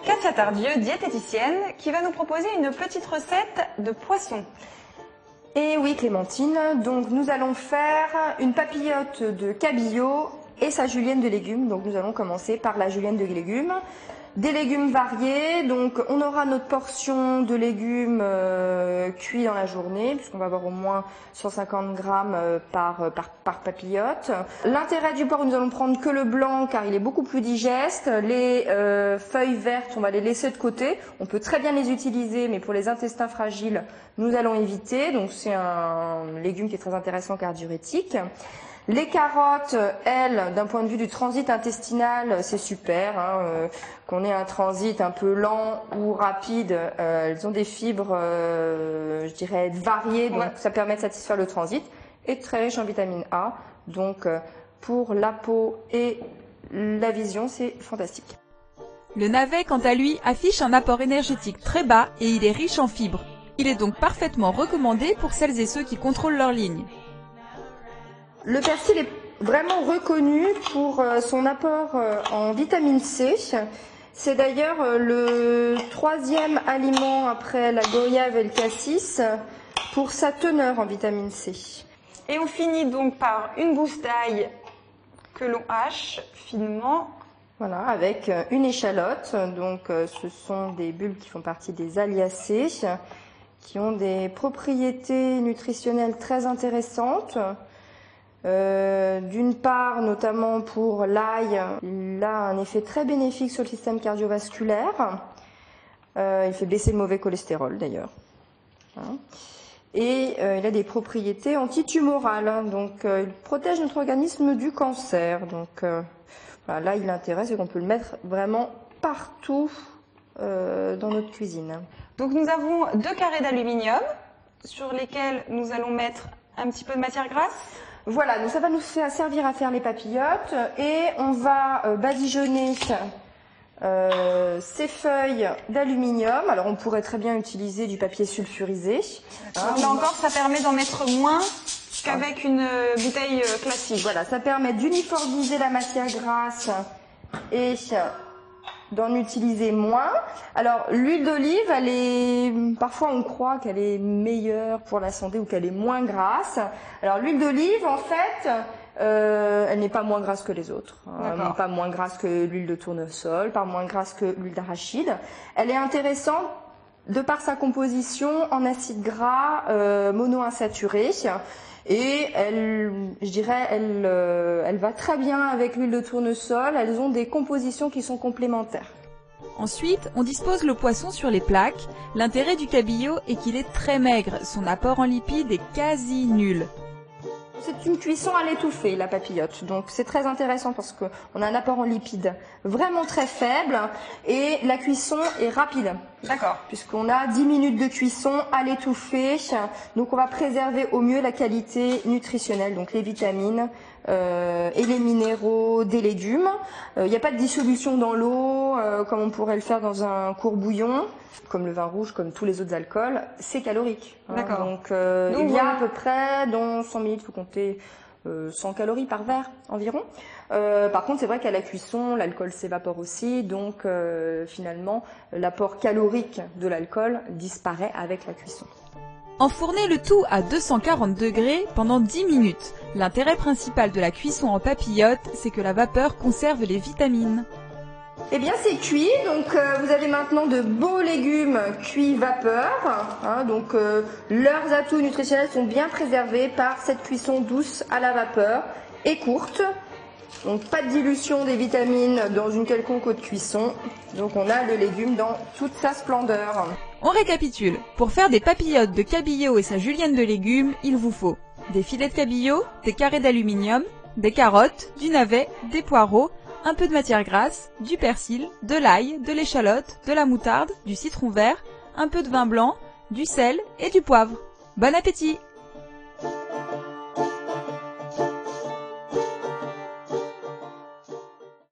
Katia Tardieu, diététicienne, qui va nous proposer une petite recette de poisson. Et oui Clémentine, donc nous allons faire une papillote de cabillaud et sa julienne de légumes. Donc nous allons commencer par la julienne de légumes. Des légumes variés, donc on aura notre portion de légumes cuits dans la journée, puisqu'on va avoir au moins 150 grammes par papillote. L'intérêt du porc, nous allons prendre que le blanc car il est beaucoup plus digeste. Les feuilles vertes, on va les laisser de côté. On peut très bien les utiliser, mais pour les intestins fragiles, nous allons éviter. Donc c'est un légume qui est très intéressant car diurétique. Les carottes, elles, d'un point de vue du transit intestinal, c'est super. Qu'on ait un transit un peu lent ou rapide, elles ont des fibres, je dirais, variées, donc ça permet de satisfaire le transit. Et très riche en vitamine A, donc pour la peau et la vision, c'est fantastique. Le navet, quant à lui, affiche un apport énergétique très bas et il est riche en fibres. Il est donc parfaitement recommandé pour celles et ceux qui contrôlent leur ligne. Le persil est vraiment reconnu pour son apport en vitamine C. C'est d'ailleurs le troisième aliment après la goyave et le cassis pour sa teneur en vitamine C. Et on finit donc par une goustaille que l'on hache finement. Voilà, avec une échalote. Donc ce sont des bulbes qui font partie des Aliacées, qui ont des propriétés nutritionnelles très intéressantes. D'une part, notamment pour l'ail, il a un effet très bénéfique sur le système cardiovasculaire. Il fait baisser le mauvais cholestérol d'ailleurs. Et il a des propriétés antitumorales. Donc il protège notre organisme du cancer. Donc voilà, là, l'intérêt, c'est qu'on peut le mettre vraiment partout dans notre cuisine. Donc nous avons 2 carrés d'aluminium sur lesquels nous allons mettre un petit peu de matière grasse. Voilà, donc ça va nous servir à faire les papillotes et on va badigeonner ces feuilles d'aluminium. Alors on pourrait très bien utiliser du papier sulfurisé. Là encore, ça permet d'en mettre moins qu'avec une bouteille classique. Voilà, ça permet d'uniformiser la matière grasse et d'en utiliser moins. Alors l'huile d'olive, parfois on croit qu'elle est meilleure pour la santé ou qu'elle est moins grasse. Alors l'huile d'olive, en fait, elle n'est pas moins grasse que les autres. Pas moins grasse que l'huile de tournesol, pas moins grasse que l'huile d'arachide. Elle est intéressante de par sa composition en acides gras monoinsaturés. Et je dirais, elle va très bien avec l'huile de tournesol. Elles ont des compositions qui sont complémentaires. Ensuite, on dispose le poisson sur les plaques. L'intérêt du cabillaud est qu'il est très maigre. Son apport en lipides est quasi nul. C'est une cuisson à l'étouffée, la papillote. Donc c'est très intéressant parce qu'on a un apport en lipides vraiment très faible et la cuisson est rapide. D'accord. Puisqu'on a 10 minutes de cuisson à l'étouffée. Donc on va préserver au mieux la qualité nutritionnelle, donc les vitamines et les minéraux des légumes. Il n'y a pas de dissolution dans l'eau comme on pourrait le faire dans un court bouillon, comme le vin rouge, comme tous les autres alcools. C'est calorique. D'accord. Donc il y a à peu près, dans 100 ml, il faut compter 100 calories par verre environ. Par contre, c'est vrai qu'à la cuisson, l'alcool s'évapore aussi, donc finalement, l'apport calorique de l'alcool disparaît avec la cuisson. Enfournez le tout à 240 degrés pendant 10 minutes. L'intérêt principal de la cuisson en papillote, c'est que la vapeur conserve les vitamines. Eh bien c'est cuit, donc vous avez maintenant de beaux légumes cuits vapeur. Donc leurs atouts nutritionnels sont bien préservés par cette cuisson douce à la vapeur et courte. Donc pas de dilution des vitamines dans une quelconque eau de cuisson. Donc on a le légume dans toute sa splendeur. On récapitule. Pour faire des papillotes de cabillaud et sa julienne de légumes, il vous faut des filets de cabillaud, des carrés d'aluminium, des carottes, du navet, des poireaux, un peu de matière grasse, du persil, de l'ail, de l'échalote, de la moutarde, du citron vert, un peu de vin blanc, du sel et du poivre. Bon appétit!